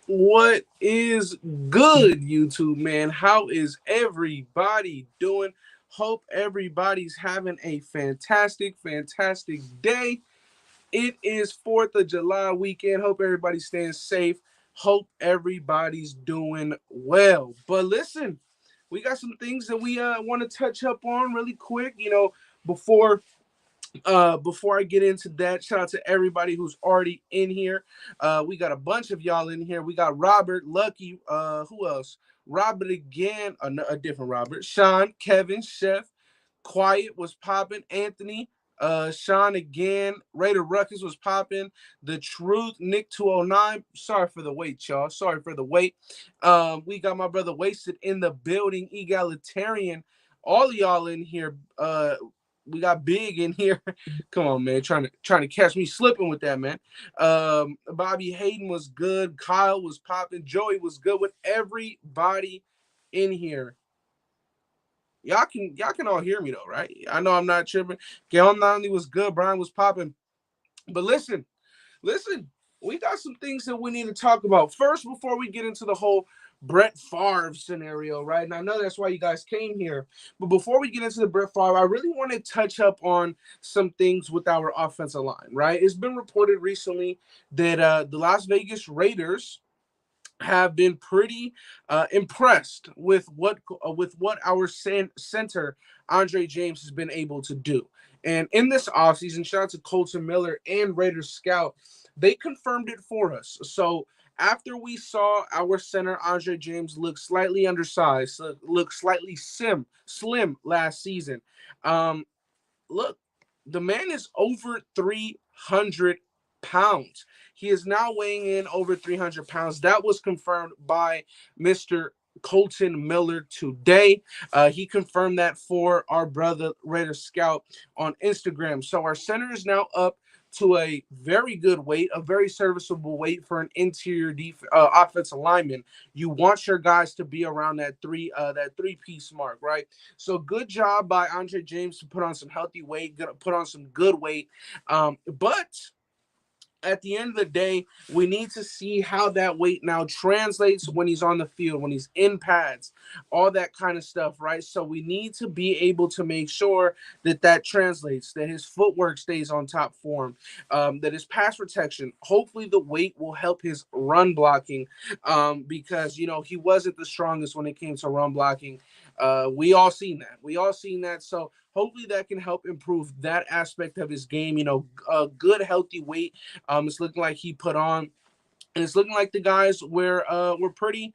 What is good, YouTube, man? How is everybody doing? Hope everybody's having a fantastic day. It is 4th of July weekend. Hope everybody's staying safe. Hope everybody's doing well. But listen, we got some things that we want to touch up on really quick. Before before I get into that, shout out to everybody who's already in here. We got a bunch of y'all in here. We got Robert, Lucky, who else? Robert again, a different Robert. Sean, Kevin, Chef, Quiet was popping. Anthony, Sean again. Raider Ruckus was popping. The Truth, Nick 209. Sorry for the wait, y'all. Sorry for the wait. We got my brother Wasted in the building. Egalitarian. All of y'all in here. We got Big in here. Come on, man. Trying to catch me slipping with that, man. Bobby Hayden was good. Kyle was popping. Joey was good. With everybody in here. Y'all can all hear me though, right? I know I'm not tripping. Gail Nonley was good. Brian was popping. But listen, we got some things that we need to talk about. First, before we get into the whole Brett Favre scenario, right? And I know that's why you guys came here. But before we get into the Brett Favre, I really want to touch up on some things with our offensive line, right? It's been reported recently that the Las Vegas Raiders have been pretty impressed with what our center Andre James has been able to do. And in this offseason, shout out to Colton Miller and Raiders Scout, they confirmed it for us. So after we saw our center Andre James look slightly undersized, look slightly slim last season, look, the man is over 300 pounds. He is now weighing in over 300 pounds. That was confirmed by Mr. Colton Miller today. He confirmed that for our brother Raider Scout on Instagram. So our center is now up to a very good weight, a very serviceable weight for an interior offensive lineman. You want your guys to be around that three-piece mark, right? So good job by Andre James to put on some healthy weight, put on some good weight. But at the end of the day, we need to see how that weight now translates when he's on the field, when he's in pads, all that kind of stuff, right? So we need to be able to make sure that translates, that his footwork stays on top form, that his pass protection, hopefully the weight will help his run blocking, because, he wasn't the strongest when it came to run blocking. We all seen that. So hopefully that can help improve that aspect of his game. A good, healthy weight. It's looking like he put on, and it's looking like the guys were pretty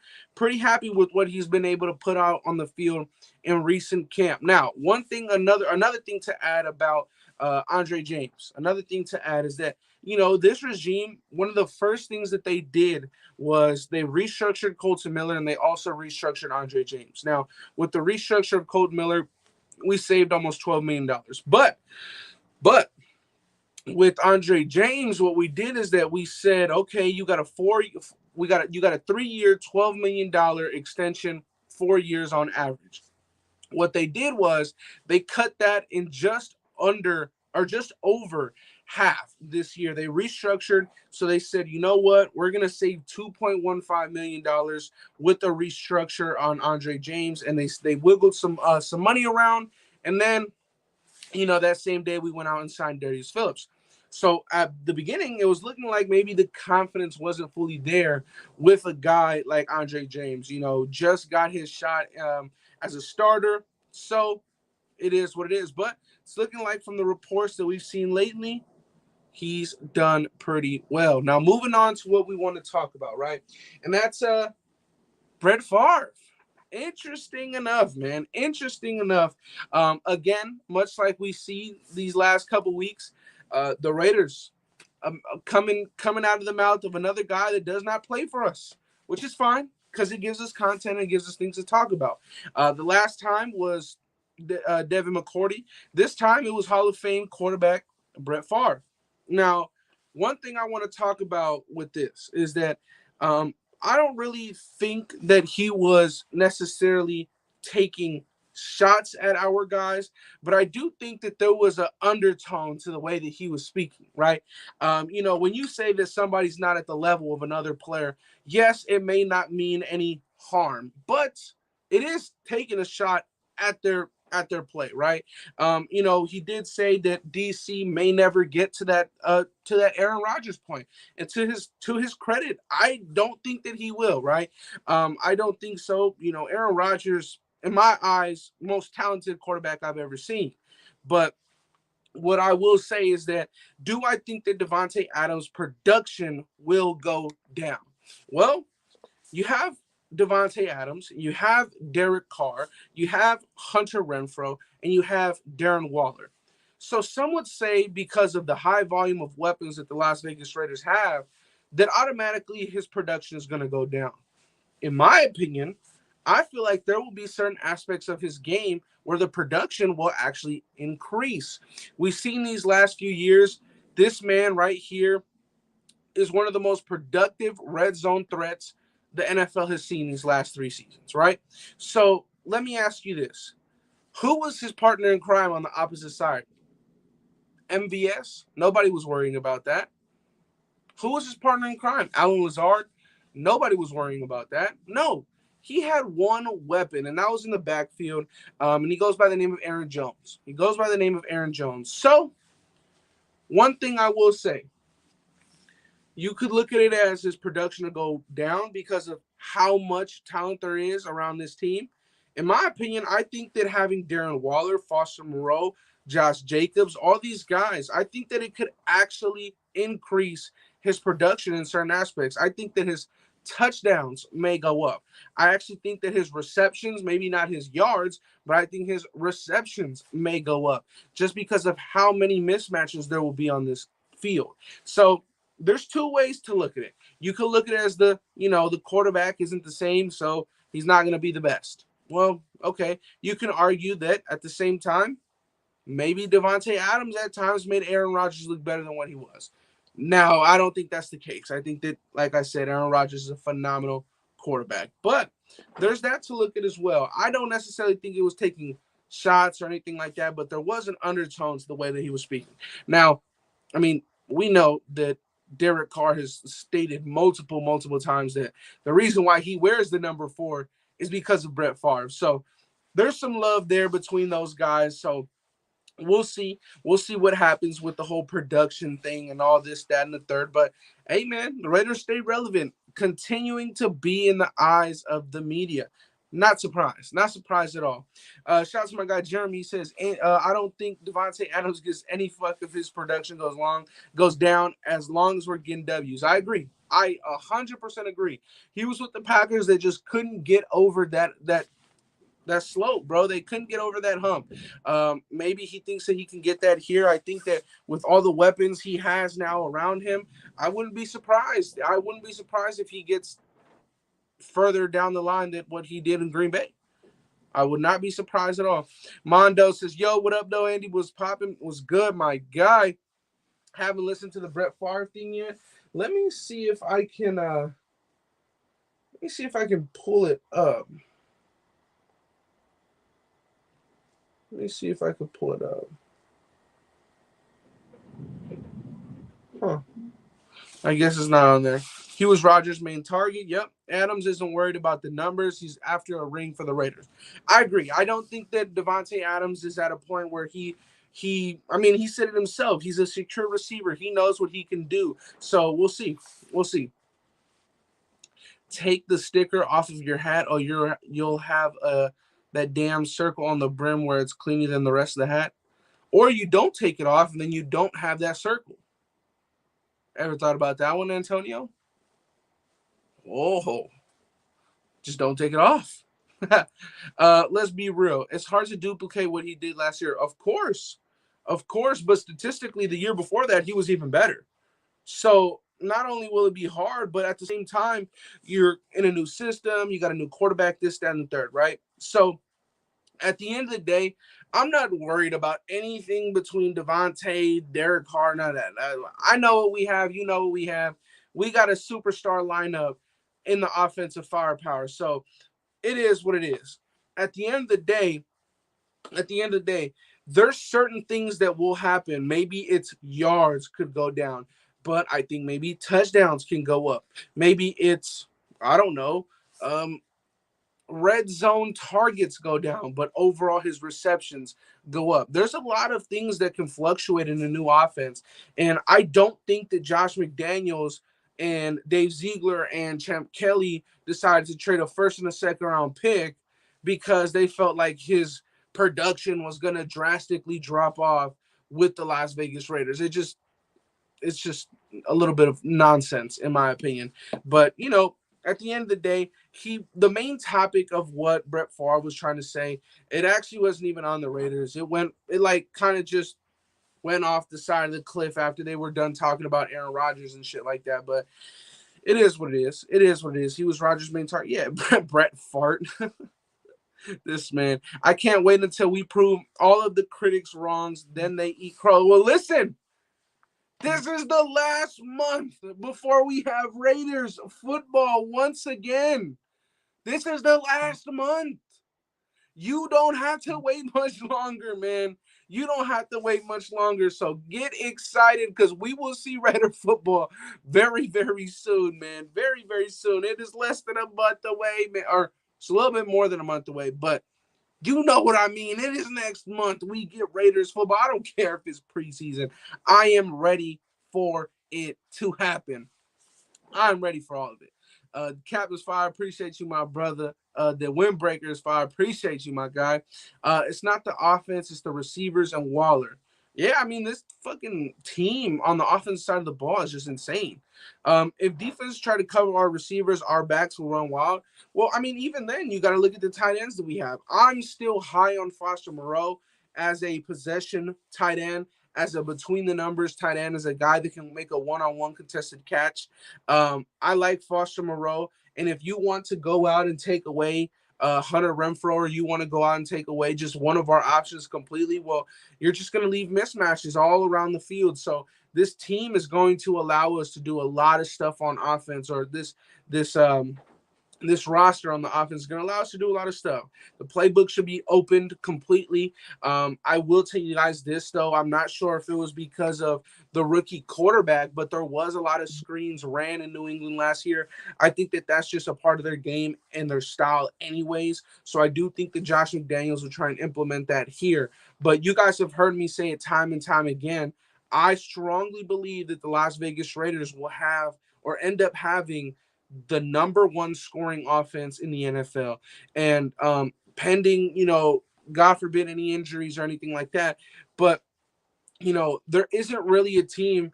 happy with what he's been able to put out on the field in recent camp. Now, another thing to add about Andre James. Another thing to add is that this regime, one of the first things that they did was they restructured Colton Miller, and they also restructured Andre James. Now, with the restructure of Colton Miller, we saved almost $12 million. But with Andre James, what we did is that we said, okay, you got a 3-year, $12 million extension, 4 years on average. What they did was they cut that in just over half this year. They restructured. So they said, you know what? We're going to save $2.15 million with the restructure on Andre James. And they wiggled some money around. And then, that same day we went out and signed Darius Phillips. So at the beginning, it was looking like maybe the confidence wasn't fully there with a guy like Andre James, just got his shot as a starter. So it is what it is. But it's looking like from the reports that we've seen lately, he's done pretty well. Now, moving on to what we want to talk about, right? And that's Brett Favre. Interesting enough, man. Again, much like we see these last couple weeks, the Raiders coming out of the mouth of another guy that does not play for us, which is fine. because it gives us content and gives us things to talk about. The last time was Devin McCourty. This time it was Hall of Fame quarterback Brett Favre. Now, one thing I want to talk about with this is that I don't really think that he was necessarily taking shots at our guys, but I do think that there was an undertone to the way that he was speaking, right? When you say that somebody's not at the level of another player, yes, it may not mean any harm, but it is taking a shot at their play, right? He did say that DC may never get to that Aaron Rodgers point. And to his credit, I don't think that he will, right? I don't think so. Aaron Rodgers, in my eyes, most talented quarterback I've ever seen. But what I will say is that, do I think that Davante Adams' production will go down? Well, you have Devante Adams, you have Derek Carr, you have Hunter Renfrow, and you have Darren Waller. So some would say, because of the high volume of weapons that the Las Vegas Raiders have, that automatically his production is going to go down. In my opinion, I feel like there will be certain aspects of his game where the production will actually increase. We've seen these last few years, this man right here is one of the most productive red zone threats the NFL has seen these last 3 seasons, right? So let me ask you this. Who was his partner in crime on the opposite side? MVS? Nobody was worrying about that. Who was his partner in crime? Alan Lazard? Nobody was worrying about that. No. He had one weapon, and that was in the backfield, and he goes by the name of Aaron Jones. So, one thing I will say, you could look at it as his production to go down because of how much talent there is around this team. In my opinion, I think that having Darren Waller, Foster Moreau, Josh Jacobs, all these guys, I think that it could actually increase his production in certain aspects. I think that his touchdowns may go up. I actually think that his receptions, maybe not his yards, but I think his receptions may go up just because of how many mismatches there will be on this field. So there's 2 ways to look at it. You could look at it as the quarterback isn't the same, so he's not going to be the best. Well, okay. You can argue that at the same time, maybe Davante Adams at times made Aaron Rodgers look better than what he was. Now, I don't think that's the case. I think that, like I said, Aaron Rodgers is a phenomenal quarterback. But there's that to look at as well. I don't necessarily think he was taking shots or anything like that, but there was an undertone to the way that he was speaking. Now, I mean, we know that Derek Carr has stated multiple times that the reason why he wears the number 4 is because of Brett Favre. So there's some love there between those guys. So we'll see. We'll see what happens with the whole production thing and all this, that, and the third. But, hey, man, the Raiders stay relevant, continuing to be in the eyes of the media. Not surprised. Not surprised at all. Shout out to my guy Jeremy. He says, I don't think Davante Adams gives any fuck if his production goes down as long as we're getting W's. I agree. I 100% agree. He was with the Packers. They just couldn't get over that slope, bro. They couldn't get over that hump. Maybe he thinks that he can get that here. I think that with all the weapons he has now around him, I wouldn't be surprised. I wouldn't be surprised if he gets further down the line than what he did in Green Bay. I would not be surprised at all. Mondo says, yo, what up, though? Andy was popping. Was good, my guy. Haven't listened to the Brett Favre thing yet. Let me see if I can pull it up. Let me see if I can pull it up. Huh. I guess it's not on there. He was Rodgers' main target. Yep. Adams isn't worried about the numbers. He's after a ring for the Raiders. I agree. I don't think that Davante Adams is at a point where he said it himself. He's a secure receiver. He knows what he can do. So we'll see. We'll see. Take the sticker off of your hat, or you'll have that damn circle on the brim where it's cleaner than the rest of the hat. Or you don't take it off, and then you don't have that circle. Ever thought about that one, Antonio? Oh, just don't take it off. Let's be real. It's hard to duplicate what he did last year. Of course. But statistically, the year before that, he was even better. So not only will it be hard, but at the same time, you're in a new system, you got a new quarterback, this, that, and the third, right? So at the end of the day, I'm not worried about anything between Devante, Derek Carr, none of that. I know what we have. You know what we have. We got a superstar lineup in the offensive firepower. So it is what it is. At the end of the day, at the end of the day, there's certain things that will happen. Maybe it's yards could go down, but I think maybe touchdowns can go up. Maybe it's, I don't know, um, red zone targets go down, but overall his receptions go up. There's a lot of things that can fluctuate in a new offense. And I don't think that Josh McDaniels and Dave Ziegler and Champ Kelly decided to trade a first and a second round pick because they felt like his production was going to drastically drop off with the Las Vegas Raiders. It's just a little bit of nonsense in my opinion. But at the end of the day, the main topic of what Brett Favre was trying to say, it actually wasn't even on the Raiders. It like kind of just went off the side of the cliff after they were done talking about Aaron Rodgers and shit like that. But it is what it is. It is what it is. He was Rodgers' main target. Yeah, Brett Fart. This man. I can't wait until we prove all of the critics wrongs. Then they eat crow. Well, listen. This is the last month before we have Raiders football once again. This is the last month. You don't have to wait much longer, man. You don't have to wait much longer. So get excited because we will see Raider football very, very soon, man. Very, very soon. It is less than a month away, man. Or it's a little bit more than a month away, but you know what I mean. It is next month. We get Raiders football. I don't care if it's preseason. I am ready for it to happen. I'm ready for all of it. Captain's Fire, appreciate you, my brother. The Windbreakers Fire, appreciate you, my guy. It's not the offense, it's the receivers and Waller. Yeah, I mean, this fucking team on the offensive side of the ball is just insane. If defense try to cover our receivers, our backs will run wild. Well, I mean, even then, you got to look at the tight ends that we have. I'm still high on Foster Moreau as a possession tight end, as a between the numbers tight end, as a guy that can make a one-on-one contested catch. I like Foster Moreau. And if you want to go out and take away Hunter Renfrow, or you want to go out and take away just one of our options completely, well, you're just going to leave mismatches all around the field. So this team is going to allow us to do a lot of stuff on offense, or this roster on the offense is going to allow us to do a lot of stuff. The playbook should be opened completely. I will tell you guys this, though. I'm not sure if it was because of the rookie quarterback, but there was a lot of screens ran in New England last year. I think that that's just a part of their game and their style anyways. So I do think that Josh McDaniels will try and implement that here. But you guys have heard me say it time and time again. I strongly believe that the Las Vegas Raiders will have or end up having the number one scoring offense in the NFL. And pending, God forbid any injuries or anything like that. But, there isn't really a team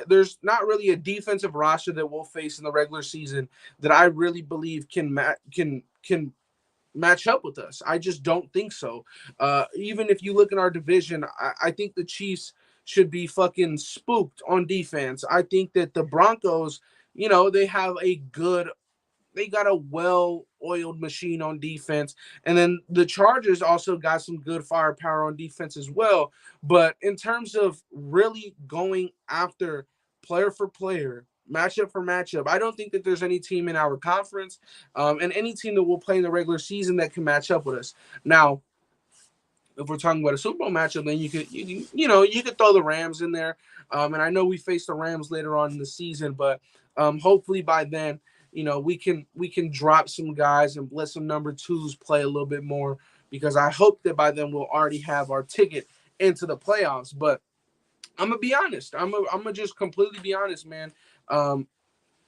there's not really a defensive roster that we'll face in the regular season that I really believe can match up with us. I just don't think so. Even if you look in our division, I think the Chiefs should be fucking spooked on defense. I think that the Broncos, they got a well-oiled machine on defense. And then the Chargers also got some good firepower on defense as well. But in terms of really going after player for player, matchup for matchup, I don't think that there's any team in our conference and any team that will play in the regular season that can match up with us. Now, if we're talking about a Super Bowl matchup, then you could throw the Rams in there. And I know we face the Rams later on in the season, but hopefully by then, we can drop some guys and let some number twos play a little bit more, because I hope that by then we'll already have our ticket into the playoffs. But I'm gonna be honest. I'm gonna just completely be honest, man.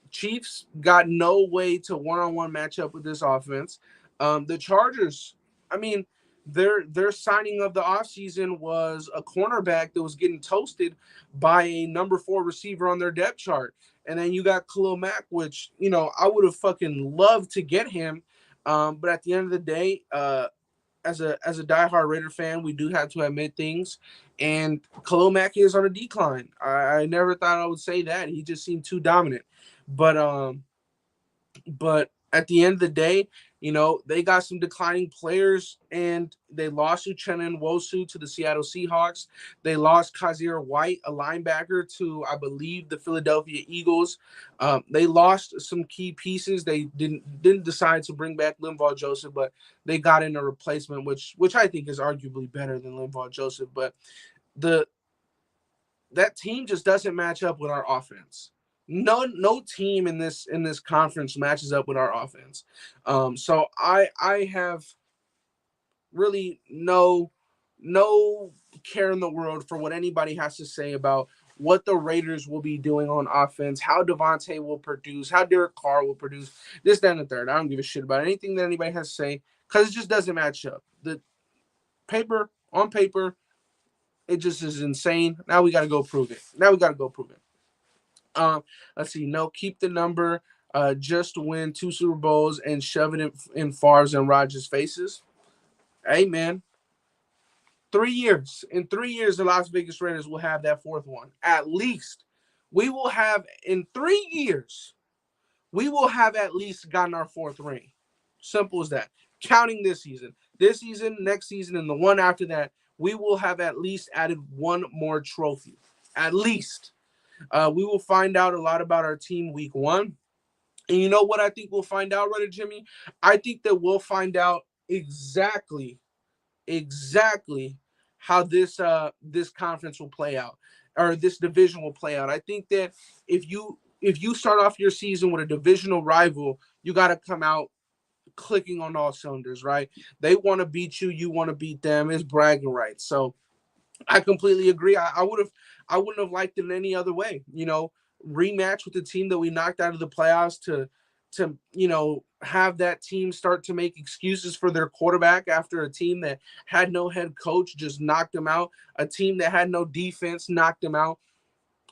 Chiefs got no way to one-on-one match up with this offense. The Chargers, I mean, their signing of the offseason was a cornerback that was getting toasted by a number 4 receiver on their depth chart. And then you got Khalil Mack, which, I would have fucking loved to get him. But at the end of the day, as a diehard Raider fan, we do have to admit things. And Khalil Mack is on a decline. I never thought I would say that. He just seemed too dominant. But at the end of the day, they got some declining players, and they lost Uchenna Nwosu to the Seattle Seahawks. They lost Kazir White, a linebacker, to, I believe, the Philadelphia Eagles. They lost some key pieces. They didn't decide to bring back Linval Joseph, but they got in a replacement, which I think is arguably better than Linval Joseph. But the that team just doesn't match up with our offense. No team in this conference matches up with our offense. So I have really no care in the world for what anybody has to say about what the Raiders will be doing on offense, how Devante will produce, how Derek Carr will produce, this, that, and the third. I don't give a shit about anything that anybody has to say because it just doesn't match up. The on paper, it just is insane. Now we got to go prove it. Let's see. No, keep the number. Just win 2 Super Bowls and shove it in Favre's and Rodgers' faces. Hey, man. 3 years. In 3 years, the Las Vegas Raiders will have that 4th one. At least. We will have, in 3 years, we will have at least gotten our 4th ring. Simple as that. Counting this season, next season, and the one after that, we will have at least added one more trophy. At least. We will find out a lot about our team week 1. And you know what I think we'll find out, right, Jimmy? I think that we'll find out exactly how this conference will play out, or this division will play out. I think that if you start off your season with a divisional rival, you got to come out clicking on all cylinders, right? They want to beat you, you want to beat them. It's bragging rights. So I completely agree. I wouldn't have liked it any other way. Rematch with the team that we knocked out of the playoffs to have that team start to make excuses for their quarterback after a team that had no head coach just knocked them out. A team that had no defense knocked them out.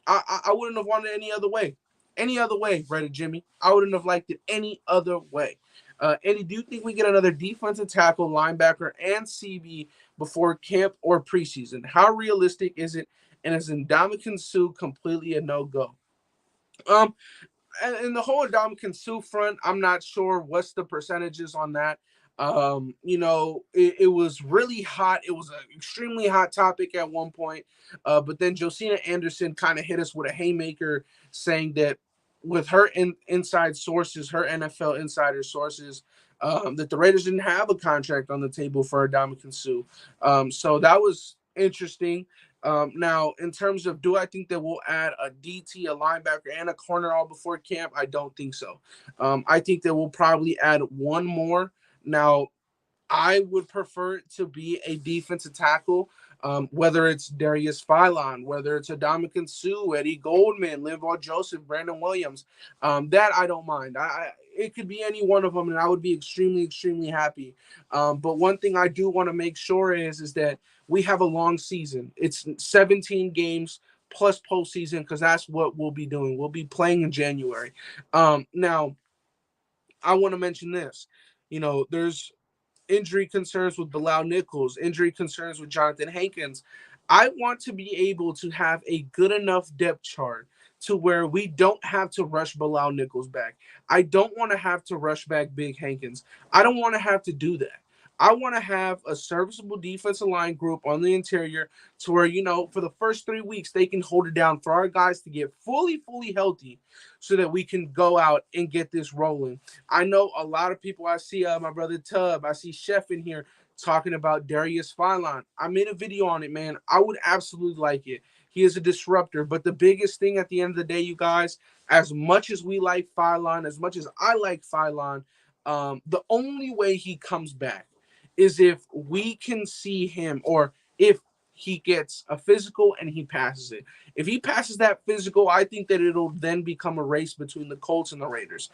I wouldn't have wanted it any other way. Any other way, right, Jimmy? I wouldn't have liked it any other way. Eddie, do you think we get another defensive tackle, linebacker, and CB before camp or preseason? How realistic is it? And is Ndamukong Suh completely a no-go? And the whole Ndamukong Suh front, I'm not sure what's the percentages on that. It was really hot. It was an extremely hot topic at one point. But then Josina Anderson kind of hit us with a haymaker saying that with her inside sources, her NFL insider sources, that the Raiders didn't have a contract on the table for Ndamukong Suh. So that was interesting. Now, in terms of, do I think that we'll add a DT, a linebacker, and a corner all before camp? I don't think so. I think that we'll probably add one more. Now, I would prefer it to be a defensive tackle, whether it's Darius Philon, whether it's Ndamukong Suh, Eddie Goldman, Linval Joseph, Brandon Williams. That I don't mind. It could be any one of them, and I would be extremely, extremely happy. But one thing I do want to make sure is that we have a long season. It's 17 games plus postseason, because that's what we'll be doing. We'll be playing in January. Now, I want to mention this. There's injury concerns with Bilal Nichols, injury concerns with Jonathan Hankins. I want to be able to have a good enough depth chart to where we don't have to rush Bilal Nichols back. I don't want to have to rush back Big Hankins. I don't want to have to do that. I want to have a serviceable defensive line group on the interior to where, for the first 3 weeks, they can hold it down for our guys to get fully healthy so that we can go out and get this rolling. I know a lot of people, I see my brother Tub, I see Chef in here talking about Darius Philon. I made a video on it, man. I would absolutely like it. He is a disruptor. But the biggest thing at the end of the day, you guys, as much as we like Philon, as much as I like Philon, the only way he comes back is if we can see him, or if he gets a physical and he passes it. If he passes that physical, I think that it'll then become a race between the Colts and the Raiders,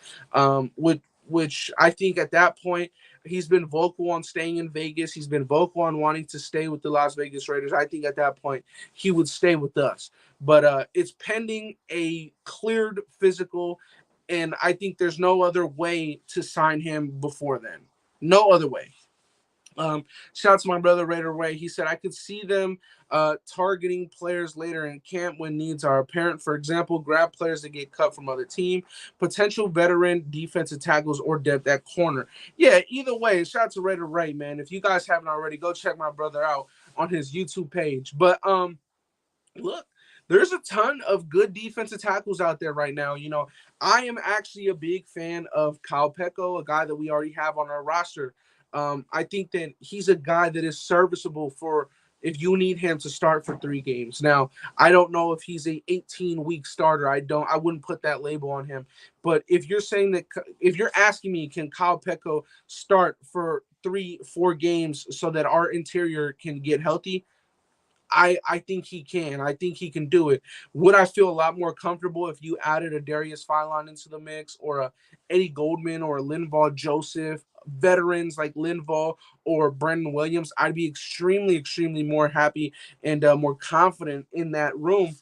which I think at that point, he's been vocal on staying in Vegas. He's been vocal on wanting to stay with the Las Vegas Raiders. I think at that point, he would stay with us. But it's pending a cleared physical, and I think there's no other way to sign him before then. No other way. Shout out to my brother Raider Ray. He said I could see them targeting players later in camp when needs are apparent. For example, grab players that get cut from other team, potential veteran defensive tackles, or depth at corner. Yeah, either way, shout out to Raider Ray, man. If you guys haven't already, go check my brother out on his YouTube page. But look, there's a ton of good defensive tackles out there right now. I am actually a big fan of Kyle Pecco, a guy that we already have on our roster. I think that he's a guy that is serviceable for if you need him to start for 3 games. Now, I don't know if he's a 18-week starter. I wouldn't put that label on him. But if you're saying that, if you're asking me, can Kyle Pecco start for 3-4 games so that our interior can get healthy? I think he can. I think he can do it. Would I feel a lot more comfortable if you added a Darius Philon into the mix, or a Eddie Goldman, or a Linval Joseph, veterans like Linval or Brendan Williams? I'd be extremely, extremely more happy and more confident in that room.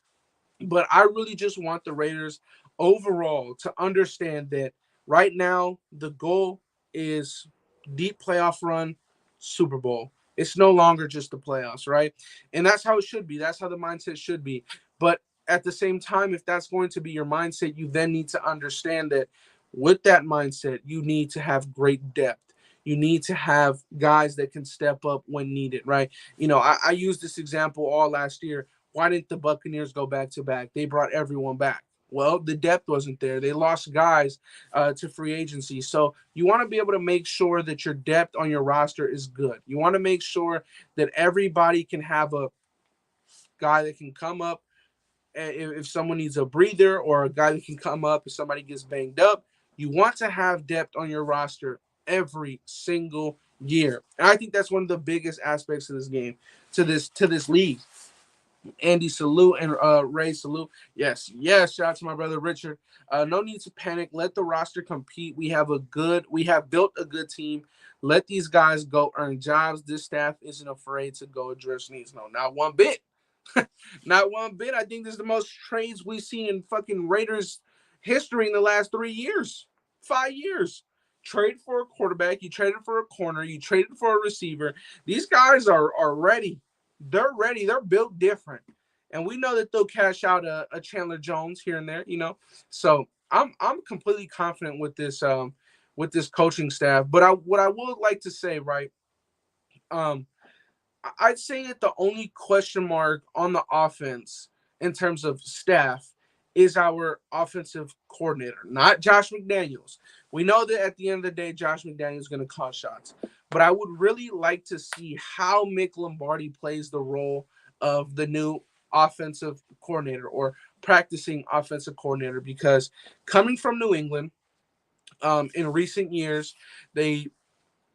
But I really just want the Raiders overall to understand that right now the goal is deep playoff run, Super Bowl. It's no longer just the playoffs, right? And that's how it should be. That's how the mindset should be. But at the same time, if that's going to be your mindset, you then need to understand that with that mindset, you need to have great depth. You need to have guys that can step up when needed, right? I used this example all last year. Why didn't the Buccaneers go back to back? They brought everyone back. Well, the depth wasn't there. They lost guys to free agency. So you want to be able to make sure that your depth on your roster is good. You want to make sure that everybody can have a guy that can come up if someone needs a breather, or a guy that can come up if somebody gets banged up. You want to have depth on your roster every single year. And I think that's one of the biggest aspects of this game, to this league. Andy salute and Ray salute. Yes, yes. Shout out to my brother Richard. No need to panic. Let the roster compete. We have built a good team. Let these guys go earn jobs. This staff isn't afraid to go address needs. No, not one bit. Not one bit. I think this is the most trades we've seen in fucking Raiders history in the last 3 years, 5 years. Trade for a quarterback. You traded for a corner. You traded for a receiver. These guys are ready. They're ready. They're built different, and we know that they'll cash out a Chandler Jones here and there. So I'm completely confident with this coaching staff. But what I would like to say, right? Um, I'd say that the only question mark on the offense in terms of staff is our offensive coordinator, not Josh McDaniels. We know that at the end of the day, Josh McDaniels is going to call shots. But I would really like to see how Mick Lombardi plays the role of the new offensive coordinator, or practicing offensive coordinator, because coming from New England, in recent years, they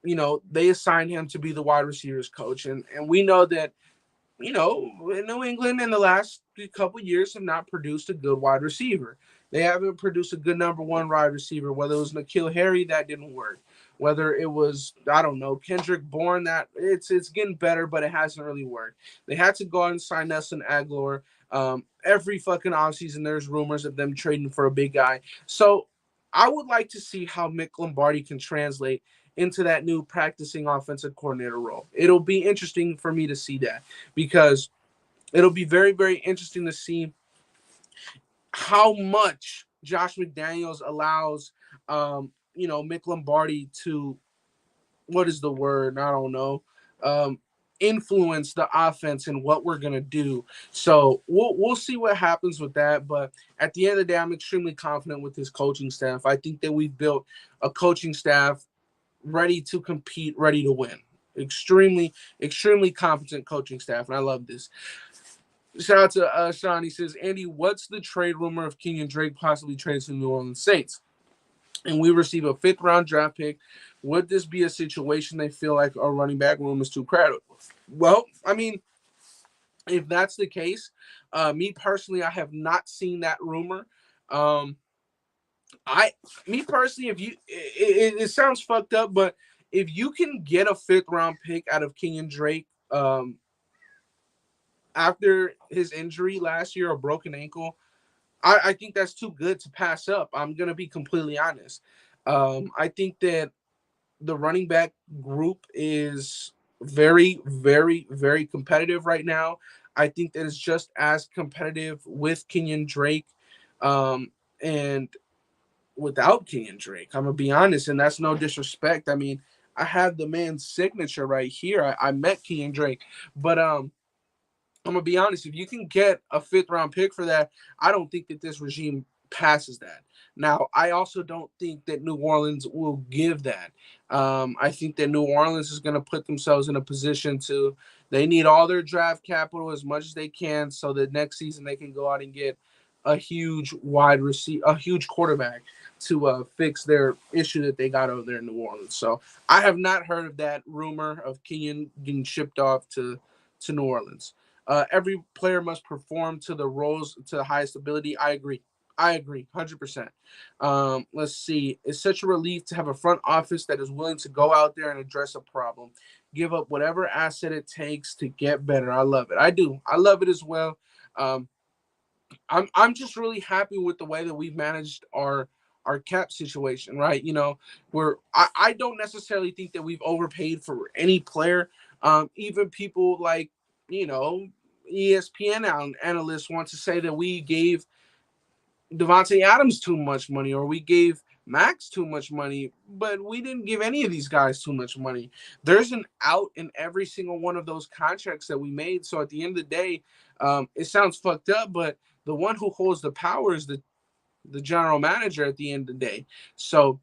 they assigned him to be the wide receivers coach. And we know that, New England in the last couple of years have not produced a good wide receiver. They haven't produced a good number one wide receiver, whether it was N'Keal Harry, that didn't work. Whether it was, I don't know, Kendrick Bourne, that it's getting better, but it hasn't really worked. They had to go out and sign Nelson Aguilar. Every fucking offseason, there's rumors of them trading for a big guy. So I would like to see how Mick Lombardi can translate into that new practicing offensive coordinator role. It'll be interesting for me to see that, because it'll be very, very interesting to see how much Josh McDaniels allows, Mick Lombardi to, what is the word? I don't know. Influence the offense and what we're gonna do. So we'll see what happens with that. But at the end of the day, I'm extremely confident with this coaching staff. I think that we've built a coaching staff ready to compete, ready to win. Extremely, extremely competent coaching staff, and I love this. Shout out to Sean. He says, Andy, what's the trade rumor of Kenyon Drake possibly traded to the New Orleans Saints, and we receive a 5th-round draft pick? Would this be a situation they feel like our running back room is too crowded? Well, I mean, if that's the case, me personally, I have not seen that rumor. Me personally, if it sounds fucked up, but if you can get a 5th-round pick out of Kenyon Drake, after his injury last year, a broken ankle, I think that's too good to pass up. I'm gonna be completely honest. I think that the running back group is very, very, very competitive right now. I think that it's just as competitive with Kenyon Drake, and without Kenyon Drake. I'm gonna be honest, and that's no disrespect. I mean, I have the man's signature right here. I met Kenyon Drake, but I'm gonna be honest. If you can get a fifth round pick for that, I don't think that this regime passes that. Now, I also don't think that New Orleans will give that. I think that New Orleans is going to put themselves in a position to. They need all their draft capital as much as they can, so that next season they can go out and get a huge a huge quarterback to fix their issue that they got over there in New Orleans. So I have not heard of that rumor of Kenyon getting shipped off to New Orleans. Every player must perform to the roles to the highest ability. I agree. I agree, 100%. Let's see. It's such a relief to have a front office that is willing to go out there and address a problem, give up whatever asset it takes to get better. I love it. I do. I love it as well. Um, I'm just really happy with the way that we've managed our cap situation, right? You know, I don't necessarily think that we've overpaid for any player. Even people like, you know, ESPN analysts want to say that we gave Davante Adams too much money or we gave Max too much money, but we didn't give any of these guys too much money. There's an out in every single one of those contracts that we made. So at the end of the day, it sounds fucked up, but the one who holds the power is the general manager at the end of the day. So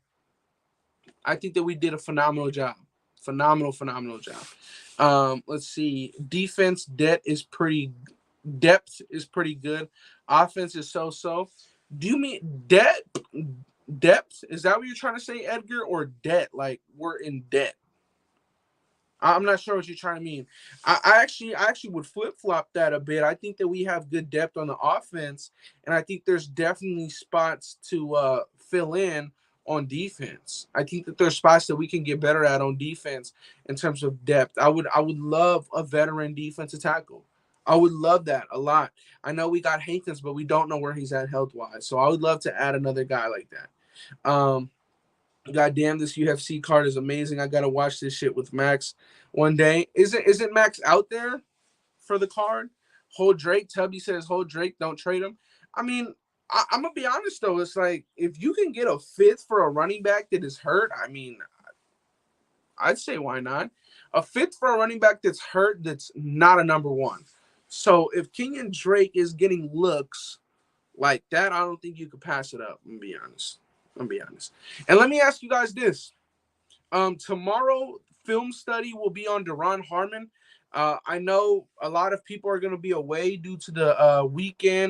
I think that we did a phenomenal job. Phenomenal job. Let's see. Depth is pretty good. Offense is so. Do you mean depth? Is that what you're trying to say, Edgar, or debt? Like we're in debt? I'm not sure what you're trying to mean. I actually would flip flop that a bit. I think that we have good depth on the offense, and I think there's definitely spots to fill in on defense. I think that there's spots that we can get better at on defense in terms of depth. I would love a veteran defensive tackle. I would love that a lot. I know we got Hankins, but we don't know where he's at health wise. So I would love to add another guy like that. God damn, this UFC card is amazing. I gotta watch this shit with Max one day. Isn't Max out there for the card? Hold Drake. Tubby says hold Drake. Don't trade him. I mean, I'm gonna be honest though. It's like if you can get a fifth for a running back that is hurt, I mean, I'd say why not? A fifth for a running back that's hurt that's not a number one. So if Kenyon Drake is getting looks like that, I don't think you could pass it up. I'm gonna be honest. I'm gonna be honest. And let me ask you guys this: tomorrow, film study will be on Deron Harmon. I know a lot of people are going to be away due to the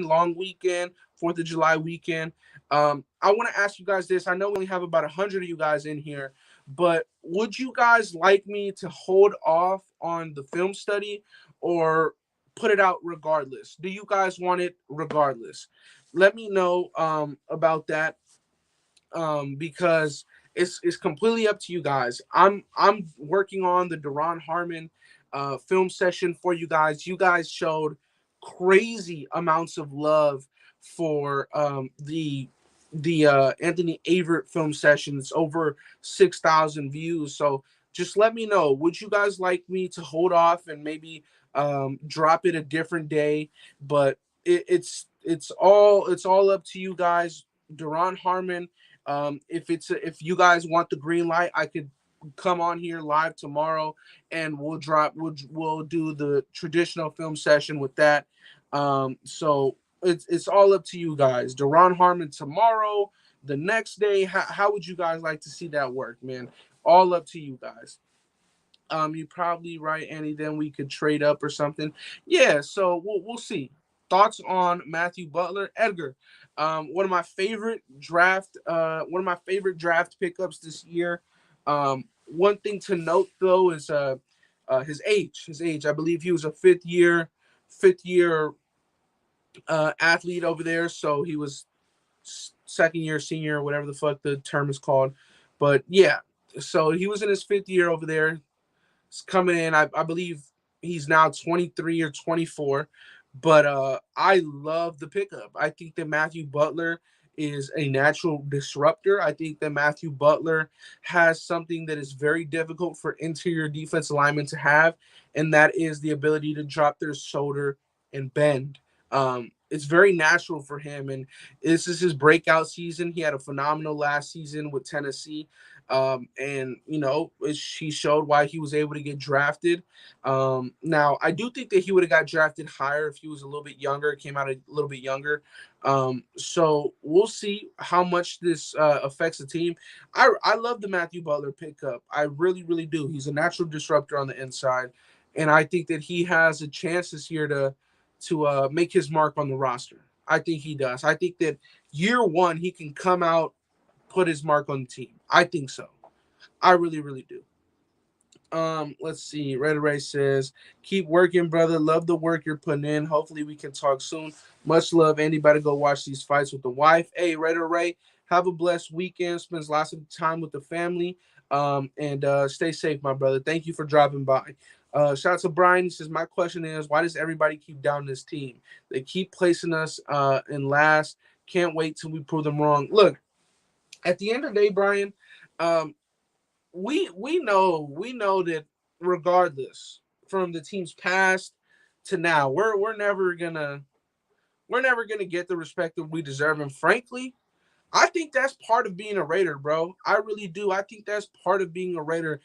long weekend, 4th of July weekend. I want to ask you guys this. I know we only have about 100 of you guys in here, but would you guys like me to hold off on the film study or put it out regardless? Do you guys want it regardless? Let me know about that because it's completely up to you guys. I'm working on the Deron Harmon film session for you guys. You guys showed crazy amounts of love for the Anthony Averett film session. It's over 6,000 views. So just let me know. Would you guys like me to hold off and maybe drop it a different day? But it's all up to you guys. Deron Harmon. If you guys want the green light, I could come on here live tomorrow and we'll do the traditional film session with that. So it's all up to you guys. Deron Harmon tomorrow, the next day. How would you guys like to see that work, man? All up to you guys. You probably right, Annie. Then we could trade up or something. Yeah, so we'll see. Thoughts on Matthew Butler, Edgar? One of my favorite draft pickups this year. One thing to note though is his age. His age. I believe he was a fifth year athlete over there. So he was second year senior, whatever the fuck the term is called. But yeah, so he was in his fifth year over there coming in. I believe he's now 23 or 24. But I love the pickup. I think that Matthew Butler is a natural disruptor. I think that Matthew Butler has something that is very difficult for interior defense linemen to have, and that is the ability to drop their shoulder and bend. It's very natural for him, and this is his breakout season. He had a phenomenal last season with Tennessee, and he showed why he was able to get drafted. Now, I do think that he would have got drafted higher if he was a little bit younger, came out a little bit younger. So we'll see how much this affects the team. I love the Matthew Butler pickup. I really, really do. He's a natural disruptor on the inside, and I think that he has a chance this year to make his mark on the roster. I think he does. I think that year one he can come out, put his mark on the team. I think so. I really, really do. Let's see. Red Ray says, keep working, brother. Love the work you're putting in. Hopefully we can talk soon. Much love. Anybody go watch these fights with the wife. Hey, Red Ray, have a blessed weekend. Spends lots of time with the family. And stay safe, my brother. Thank you for dropping by. Shout out to Brian. He says, my question is, why does everybody keep down this team? They keep placing us in last. Can't wait till we prove them wrong. Look, at the end of the day, Brian, we know that regardless from the team's past to now, we're never gonna get the respect that we deserve. And frankly, I think that's part of being a Raider, bro. I really do. I think that's part of being a Raider.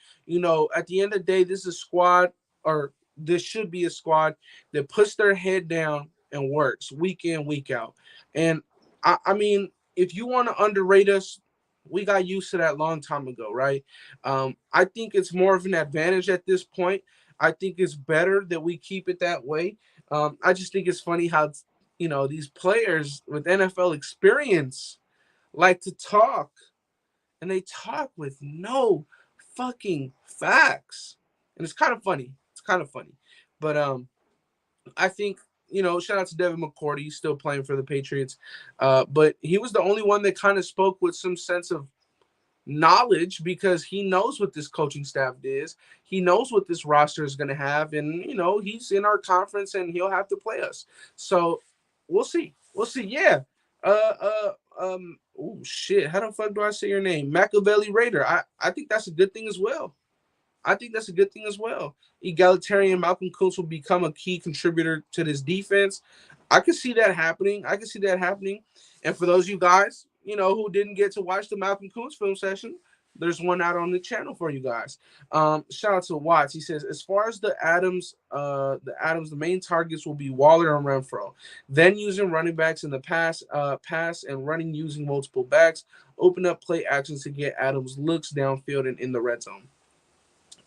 At the end of the day, this is a squad, or this should be a squad that puts their head down and works week in, week out. And I mean, if you want to underrate us, we got used to that long time ago, right? I think it's more of an advantage at this point. I think it's better that we keep it that way. I just think it's funny how, these players with NFL experience like to talk, and they talk with no fucking facts. And it's kind of funny. But I think, shout out to Devin McCourty. He's still playing for the Patriots. But he was the only one that kind of spoke with some sense of knowledge, because he knows what this coaching staff is. He knows what this roster is going to have. And, he's in our conference and he'll have to play us. So we'll see. Yeah. Oh shit. How the fuck do I say your name? Machiavelli Raider. I think that's a good thing as well. Egalitarian Malcolm Kuntz will become a key contributor to this defense. I could see that happening. And for those of you guys, who didn't get to watch the Malcolm Kuntz film session, there's one out on the channel for you guys. Shout out to Watts. He says, as far as the Adams, the main targets will be Waller and Renfro. Then using running backs in the pass and running using multiple backs. Open up play actions to get Adams looks downfield and in the red zone.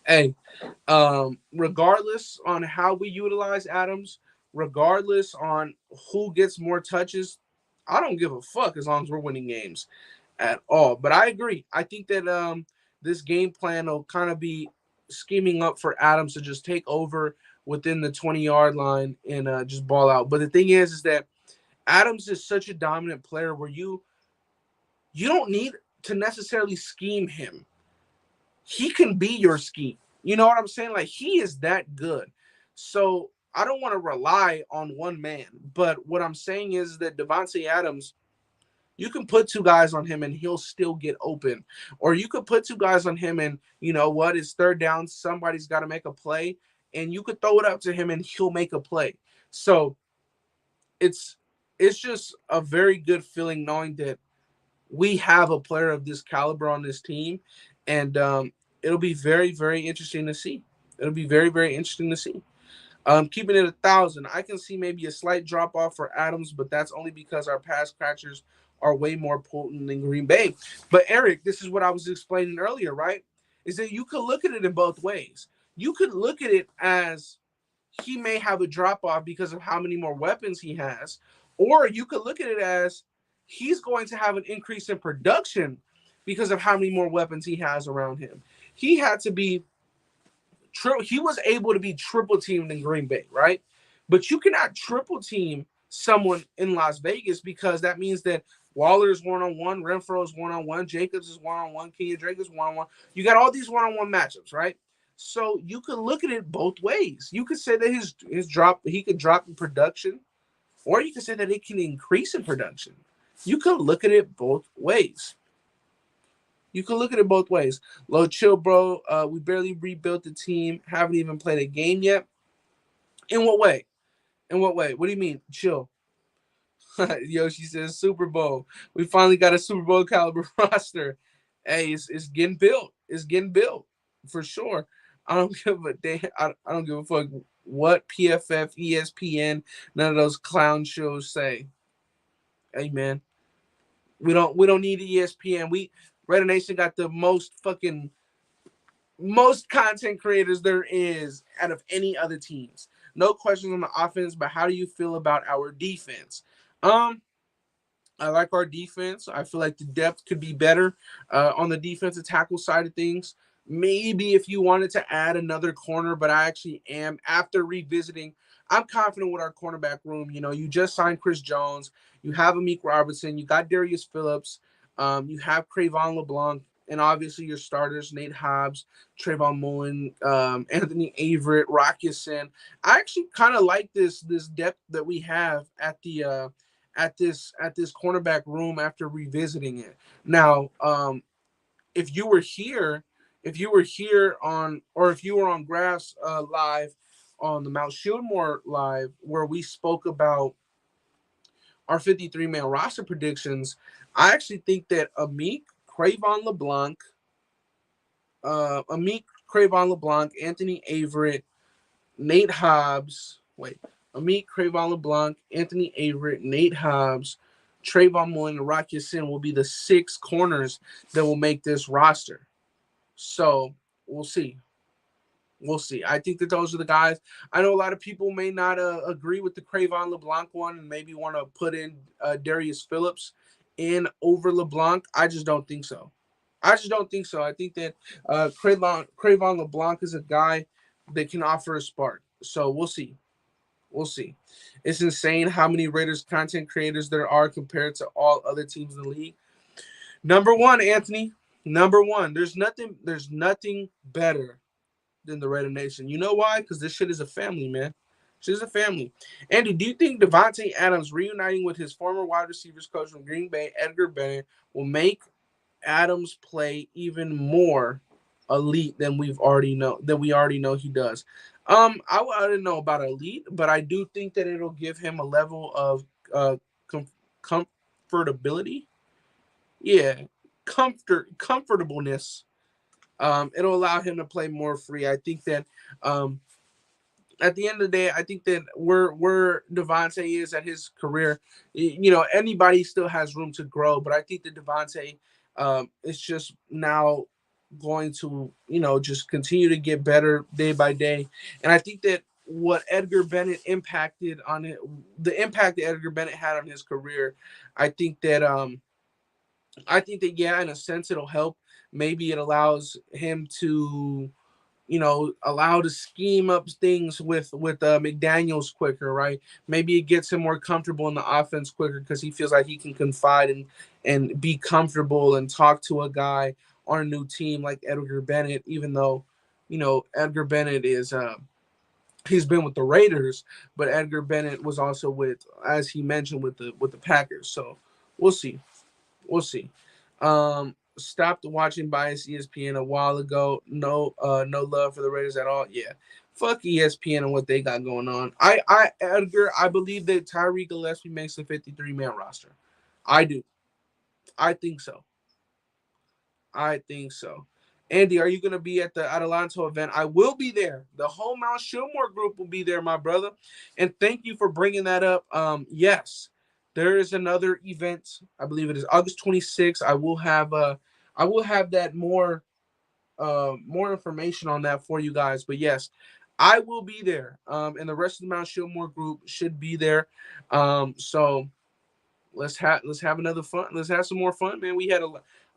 Hey, regardless on how we utilize Adams, regardless on who gets more touches, I don't give a fuck as long as we're winning games at all. But I agree. I think that this game plan will kind of be scheming up for Adams to just take over within the 20-yard line and just ball out. But the thing is that Adams is such a dominant player where you don't need to necessarily scheme him. He can be your scheme. You know what I'm saying? Like, he is that good. So I don't want to rely on one man. But what I'm saying is that Davante Adams, you can put two guys on him and he'll still get open. Or you could put two guys on him and, it's third down, somebody's got to make a play. And you could throw it up to him and he'll make a play. So it's just a very good feeling knowing that we have a player of this caliber on this team. And it'll be very, very interesting to see. Keeping it 1,000. I can see maybe a slight drop off for Adams, but that's only because our pass catchers are way more potent than Green Bay. But Eric, this is what I was explaining earlier, right? Is that you could look at it in both ways. You could look at it as he may have a drop off because of how many more weapons he has, or you could look at it as he's going to have an increase in production because of how many more weapons he has around him. He was able to be triple teamed in Green Bay, right? But you cannot triple team someone in Las Vegas, because that means that Waller's one-on-one, Renfro's one-on-one, Jacobs is one-on-one, Kenyon Drake is one-on-one. You got all these one-on-one matchups, right? So you could look at it both ways. You could say that he could drop in production, or you could say that it can increase in production. You can look at it both ways. You can look at it both ways. Low chill, bro. We barely rebuilt the team. Haven't even played a game yet. In what way? In what way? What do you mean? Chill. Yoshi says Super Bowl. We finally got a Super Bowl caliber roster. Hey, it's getting built. It's getting built for sure. I don't give a damn. I don't give a fuck what PFF, ESPN, none of those clown shows say. Hey man, we don't need ESPN. We Raider Nation got the most content creators there is out of any other teams. No questions on the offense, but how do you feel about our defense? Um, I like our defense. I feel like the depth could be better on the defensive tackle side of things. Maybe if you wanted to add another corner, but I actually am, after revisiting, I'm confident with our cornerback room. You know, you just signed Chris Jones. You have Amik Robertson. You got Darius Phillips. You have Cravon LeBlanc. And obviously your starters, Nate Hobbs, Trayvon Mullen, Anthony Averett, Rocky Sin. I actually kind of like this depth that we have at this cornerback room after revisiting it. Now, if you were here, if you were on Graphs live on the Mount Shieldmore live where we spoke about our 53-man roster predictions, I actually think that Amik Cravon LeBlanc, Anthony Averett, Nate Hobbs. Wait, Amik Cravon LeBlanc, Anthony Averett, Nate Hobbs, Trayvon Mullen, and Rocky Sin will be the 6 corners that will make this roster. So we'll see. We'll see. I think that those are the guys. I know a lot of people may not agree with the Cravon LeBlanc one and maybe want to put in Darius Phillips in over LeBlanc. I just don't think so. I think that Cravon LeBlanc is a guy that can offer a spark. So we'll see. We'll see. It's insane how many Raiders content creators there are compared to all other teams in the league. Number one, Anthony. Number one. There's nothing better than the Raider Nation. You know why? Because this shit is a family, man. Shit is a family. Andy, do you think Davante Adams reuniting with his former wide receivers coach from Green Bay, Edgar Bennett, will make Adams play even more elite than we already know he does? I don't know about elite, but I do think that it'll give him a level of com- comfortability. Yeah, comfortableness. It'll allow him to play more free. I think that um, at the end of the day, I think that where Devante is at his career, anybody still has room to grow. But I think that Devante is just now going to, just continue to get better day by day. And I think that what Edgar Bennett impacted on it, the impact that Edgar Bennett had on his career, I think that yeah, in a sense, it'll help. Maybe it allows him to allow to scheme up things with McDaniels quicker, right? Maybe it gets him more comfortable in the offense quicker because he feels like he can confide and be comfortable and talk to a guy on a new team like Edgar Bennett, even though Edgar Bennett is he's been with the Raiders, but Edgar Bennett was also with, as he mentioned, with the Packers. So we'll see. We'll see. Stopped watching bias ESPN a while ago. No love for the Raiders at all. Yeah, fuck ESPN and what they got going on. Edgar, I believe that Tyree Gillespie makes the 53-man roster. I do. I think so. I think so. Andy, are you going to be at the Adelanto event? I will be there. The whole Mount Shillmore group will be there, my brother. And thank you for bringing that up. Yes, there is another event. I believe it is August 26th. I will have that more information on that for you guys. But yes, I will be there. And the rest of the Mount Shillmore group should be there. So let's have another fun. Let's have some more fun, man. We had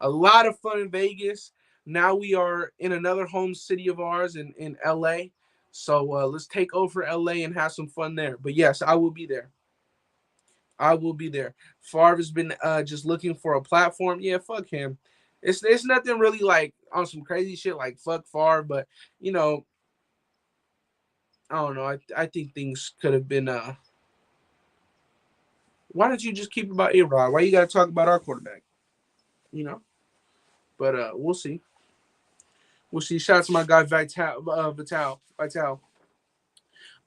a lot of fun in Vegas. Now we are in another home city of ours in LA. So let's take over LA and have some fun there. But yes, I will be there. I will be there. Favre has been just looking for a platform. Yeah, fuck him. It's nothing really like on some crazy shit like fuck Favre, but you know, I don't know. I think things could have been Why don't you just keep about A-Rod? Why you got to talk about our quarterback? You know? But we'll see. We'll see. Shout out to my guy Vital.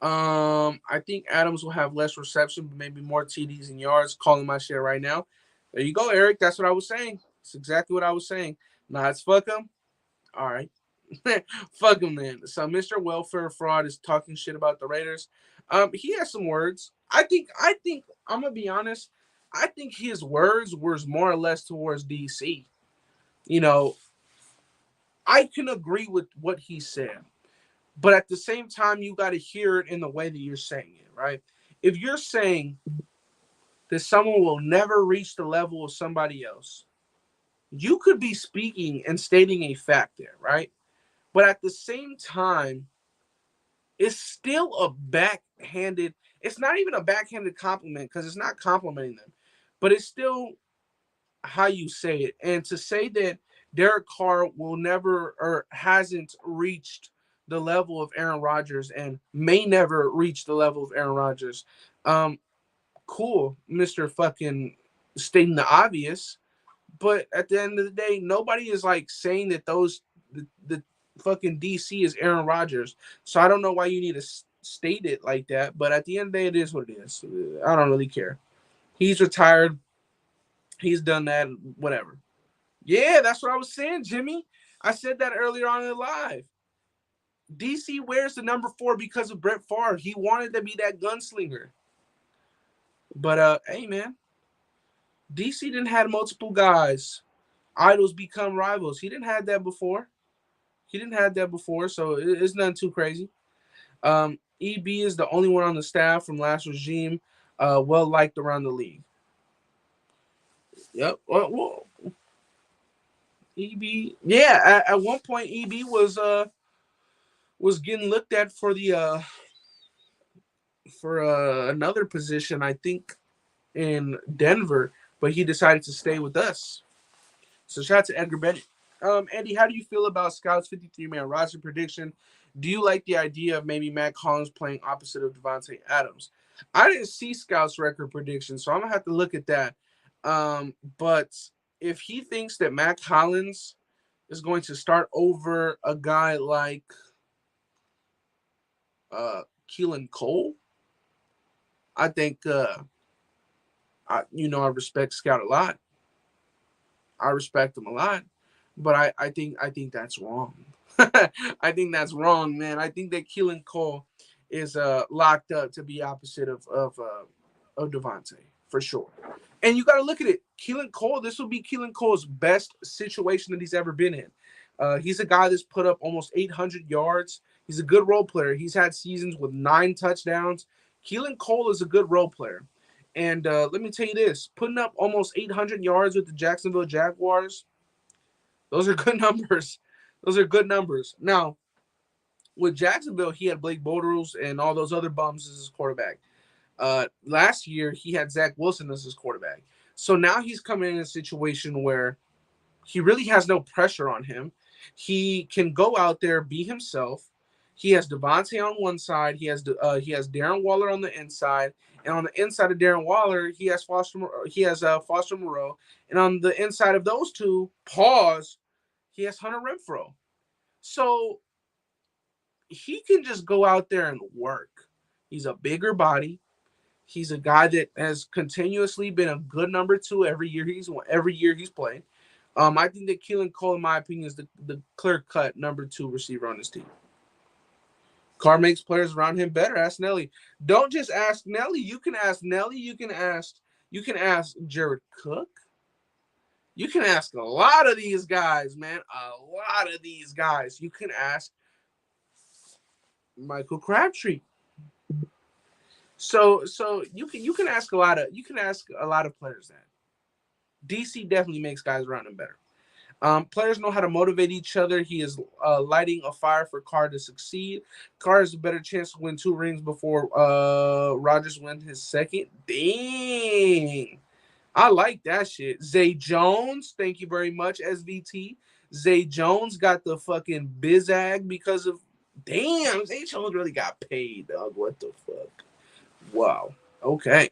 I think Adams will have less reception, but maybe more TDs and yards. Calling my share right now. There you go, Eric. That's what I was saying. That's exactly what I was saying. Nah, it's fuck him. All right. Fuck him then. So Mr. Welfare Fraud is talking shit about the Raiders. He has some words. I think I'm gonna be honest. I think his words were more or less towards DC. You know, I can agree with what he said, but at the same time, you got to hear it in the way that you're saying it, right? If you're saying that someone will never reach the level of somebody else, you could be speaking and stating a fact there, right? But at the same time, it's still a backhanded, it's not even a backhanded compliment because it's not complimenting them, but it's still how you say it. And to say that Derek Carr will never or hasn't reached the level of Aaron Rodgers and may never reach the level of Aaron Rodgers, um, cool, Mr. fucking stating the obvious. But at the end of the day, nobody is like saying that the fucking DC is Aaron Rodgers. So I don't know why you need to state it like that. But at the end of the day, it is what it is. I don't really care. He's retired. He's done that. Whatever. Yeah, that's what I was saying, Jimmy. I said that earlier on in the live. DC wears the number 4 because of Brett Favre. He wanted to be that gunslinger. But hey man, DC didn't have multiple guys. Idols become rivals. He didn't have that before. So it's nothing too crazy. EB is the only one on the staff from last regime, well liked around the league. Yep. Well, EB. Yeah. At one point, EB was getting looked at for the for another position, I think, in Denver, but he decided to stay with us. So shout out to Edgar Bennett. Andy, how do you feel about Scout's 53-man roster prediction? Do you like the idea of maybe Matt Collins playing opposite of Davante Adams? I didn't see Scout's record prediction, so I'm gonna have to look at that. But if he thinks that Matt Collins is going to start over a guy like Keelan Cole, I think I respect Scout a lot. I respect him a lot, but I think that's wrong. I think that's wrong, man. I think that Keelan Cole is locked up to be opposite of Devante for sure. And you got to look at it. Keelan Cole, this will be Keelan Cole's best situation that he's ever been in. He's a guy that's put up almost 800 yards. He's a good role player. He's had seasons with 9 touchdowns. Keelan Cole is a good role player. And let me tell you this, putting up almost 800 yards with the Jacksonville Jaguars, those are good numbers. Those are good numbers. Now, with Jacksonville, he had Blake Bortles and all those other bums as his quarterback. Last year, he had Zach Wilson as his quarterback. So now he's coming in a situation where he really has no pressure on him. He can go out there, be himself. He has Devante on one side. He has Darren Waller on the inside, and on the inside of Darren Waller, he has Foster Moreau, and on the inside of those two, he has Hunter Renfrow. So he can just go out there and work. He's a bigger body. He's a guy that has continuously been a good number 2 every year he's played. I think that Keelan Cole, in my opinion, is the clear-cut number 2 receiver on this team. Carr makes players around him better. Ask Nelly. Don't just ask Nelly. You can ask Nelly. You can ask Jared Cook. You can ask a lot of these guys, man. A lot of these guys. You can ask Michael Crabtree. So you can ask a lot of players that. DC definitely makes guys around him better. Players know how to motivate each other. He is lighting a fire for Carr to succeed. Carr has a better chance to win 2 rings before Rodgers wins his second. Dang. I like that shit. Zay Jones, thank you very much, SVT. Zay Jones got the fucking bizag because of... Damn, Zay Jones really got paid, dog. What the fuck? Wow. Okay.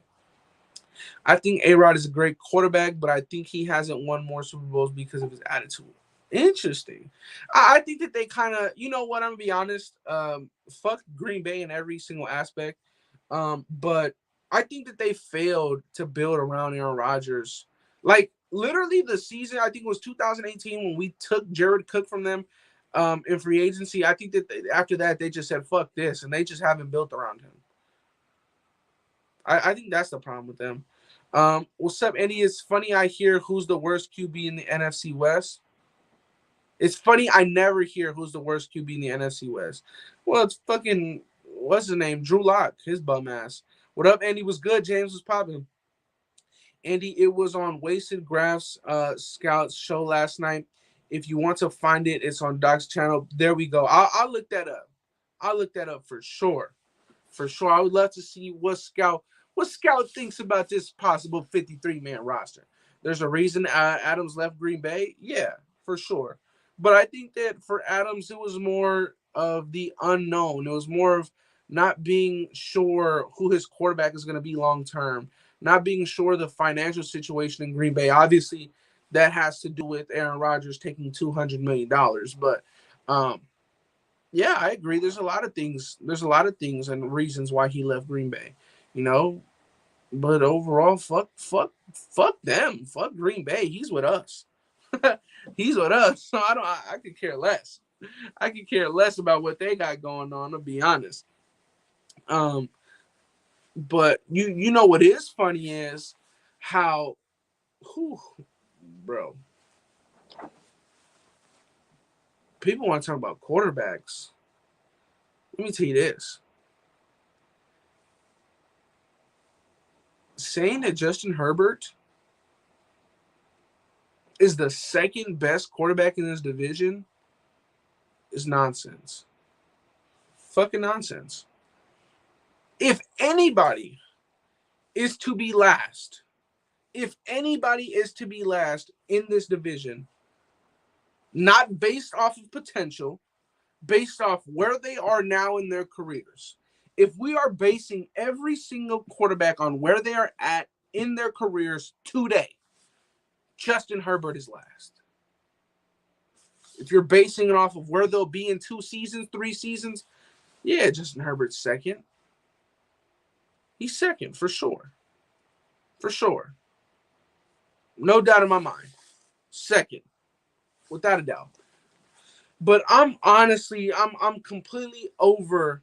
I think A-Rod is a great quarterback, but I think he hasn't won more Super Bowls because of his attitude. Interesting. I think that they kind of, you know what? I'm gonna be honest. Fuck Green Bay in every single aspect. But I think that they failed to build around Aaron Rodgers. Like literally, the season I think it was 2018 when we took Jared Cook from them, in free agency. I think that after that they just said fuck this, and they just haven't built around him. I think that's the problem with them. What's up, Andy? It's funny I hear who's the worst QB in the NFC West. It's funny I never hear who's the worst QB in the NFC West. Well, it's fucking what's his name? Drew Lock, his bum ass. What up, Andy? Was good. James was popping. Andy, it was on Wasted Graphs Scouts show last night. If you want to find it, it's on Doc's channel. There we go. I'll look that up. I'll look that up for sure. For sure. I would love to see what Scout thinks about this possible 53-man roster. There's a reason Adams left Green Bay. Yeah, for sure. But I think that for Adams, it was more of the unknown. It was more of not being sure who his quarterback is going to be long term, not being sure the financial situation in Green Bay. Obviously, that has to do with Aaron Rodgers taking $200 million. But yeah, I agree. There's a lot of things. There's a lot of things and reasons why he left Green Bay. You know, but overall, fuck them. Fuck Green Bay. He's with us. He's with us. So I could care less. I could care less about what they got going on, to be honest. But you know what is funny is how, whew, bro. People want to talk about quarterbacks. Let me tell you this. Saying that Justin Herbert is the second best quarterback in this division is nonsense. Fucking nonsense. If anybody is to be last, if anybody is to be last in this division, not based off of potential, based off where they are now in their careers, if we are basing every single quarterback on where they are at in their careers today, Justin Herbert is last. If you're basing it off of where they'll be in 2 seasons, 3 seasons, yeah, Justin Herbert's second. He's second for sure. For sure. No doubt in my mind. Second. Without a doubt. But I'm honestly, I'm completely over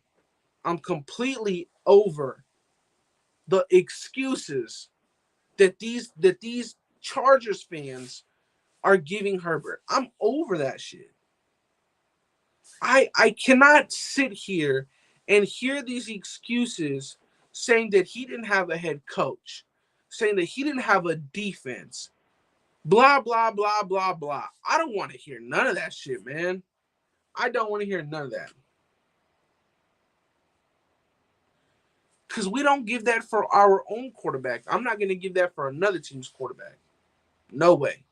the excuses that these Chargers fans are giving Herbert. I'm over that shit. I cannot sit here and hear these excuses saying that he didn't have a head coach, saying that he didn't have a defense, blah, blah, blah, blah, blah. I don't want to hear none of that shit, man. I don't want to hear none of that. Because we don't give that for our own quarterback. I'm not going to give that for another team's quarterback. No way.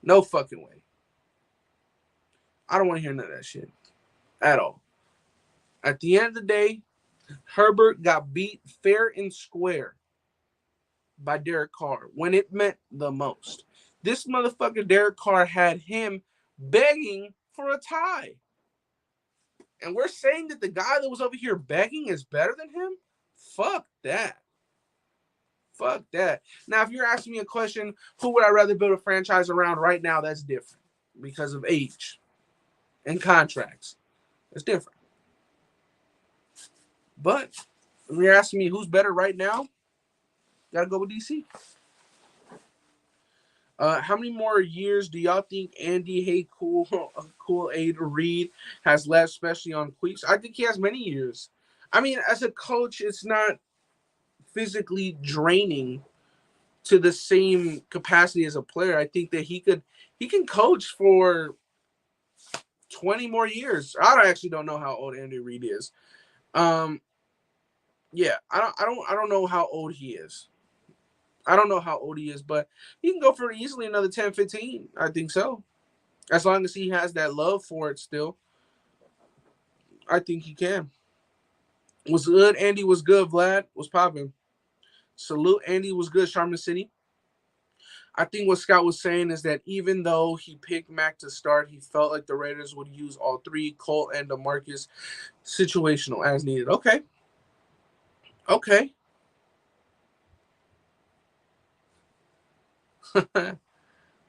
No fucking way. I don't want to hear none of that shit at all. At the end of the day, Herbert got beat fair and square by Derek Carr when it meant the most. This motherfucker Derek Carr had him begging for a tie. And we're saying that the guy that was over here begging is better than him? Fuck that. Fuck that. Now, if you're asking me a question, who would I rather build a franchise around right now, that's different because of age and contracts. It's different. But when you're asking me who's better right now, gotta go with DC. How many more years do y'all think Andy Hey Cool Aid Reed has left, especially on Queeps? I think he has many years. I mean, as a coach, it's not physically draining to the same capacity as a player. I think that he can coach for 20 more years. I actually don't know how old Andy Reid is. Yeah, I don't know how old he is. I don't know how old he is, but he can go for easily another 10, 15. I think so. As long as he has that love for it still, I think he can. Was good. Andy was good. Vlad was popping. Salute, Andy. Was good, Sharman City. I think what Scott was saying is that even though he picked Mac to start, he felt like the Raiders would use all three, Colt and DeMarcus, situational as needed. Okay.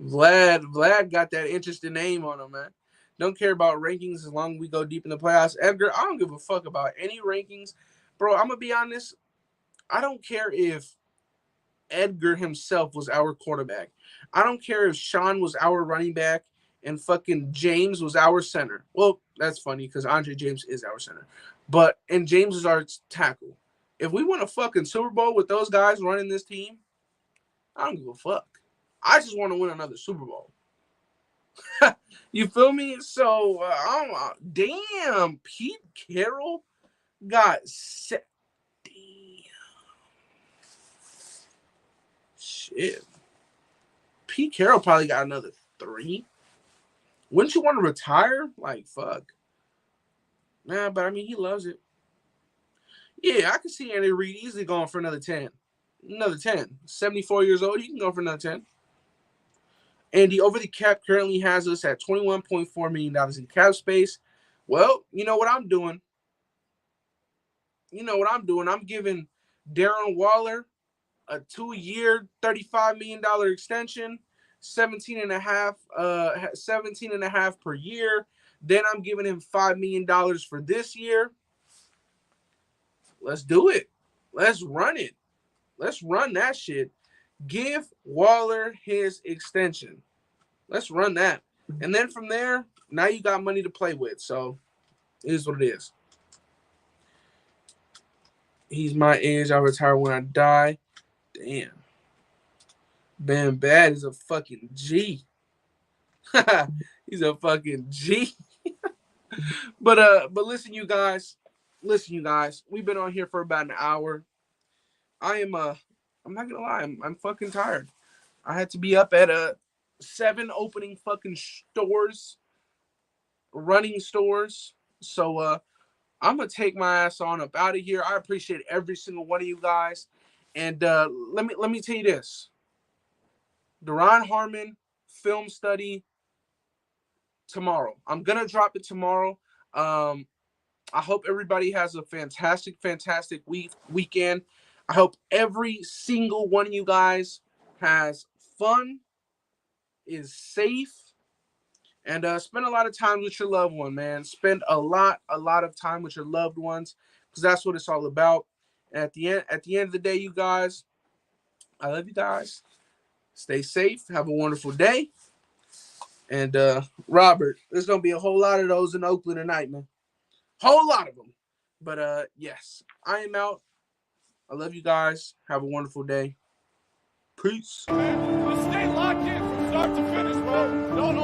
Vlad got that interesting name on him, man. Don't care about rankings as long as we go deep in the playoffs. Edgar, I don't give a fuck about any rankings. Bro, I'm going to be honest. I don't care if Edgar himself was our quarterback. I don't care if Sean was our running back and fucking James was our center. Well, that's funny because Andre James is our center. And James is our tackle. If we win a fucking Super Bowl with those guys running this team, I don't give a fuck. I just want to win another Super Bowl. You feel me? So, damn, Pete Carroll got set. Shit. Pete Carroll probably got another 3. Wouldn't you want to retire? Like, fuck. Nah, but I mean, he loves it. Yeah, I can see Andy Reid easily going for another 10. 74 years old, he can go for another 10. Andy, over the cap currently has us at $21.4 million in cap space. Well, you know what I'm doing? I'm giving Darren Waller a 2-year, $35 million extension, 17.5 per year. Then I'm giving him $5 million for this year. Let's do it. Let's run it. Let's run that shit. Give Waller his extension. Let's run that. And then from there, now you got money to play with. So it is what it is. He's my age. I'll retire when I die. Damn. Bam Bad is a fucking G. He's a fucking G. But listen, you guys. We've been on here for about an hour. I'm not gonna lie, I'm fucking tired. I had to be up at 7 opening fucking stores, running stores. So I'm gonna take my ass on up out of here. I appreciate every single one of you guys. And let me tell you this. Duron Harmon film study tomorrow. I'm gonna drop it tomorrow. I hope everybody has a fantastic weekend. I hope every single one of you guys has fun, is safe, and spend a lot of time with your loved one, man. Spend a lot of time with your loved ones, because that's what it's all about. And at the end of the day, you guys, I love you guys. Stay safe. Have a wonderful day. And Robert, there's gonna be a whole lot of those in Oakland tonight, man. Whole lot of them. But yes, I am out. I love you guys. Have a wonderful day. Peace. Stay locked in from start to finish, bro. Don't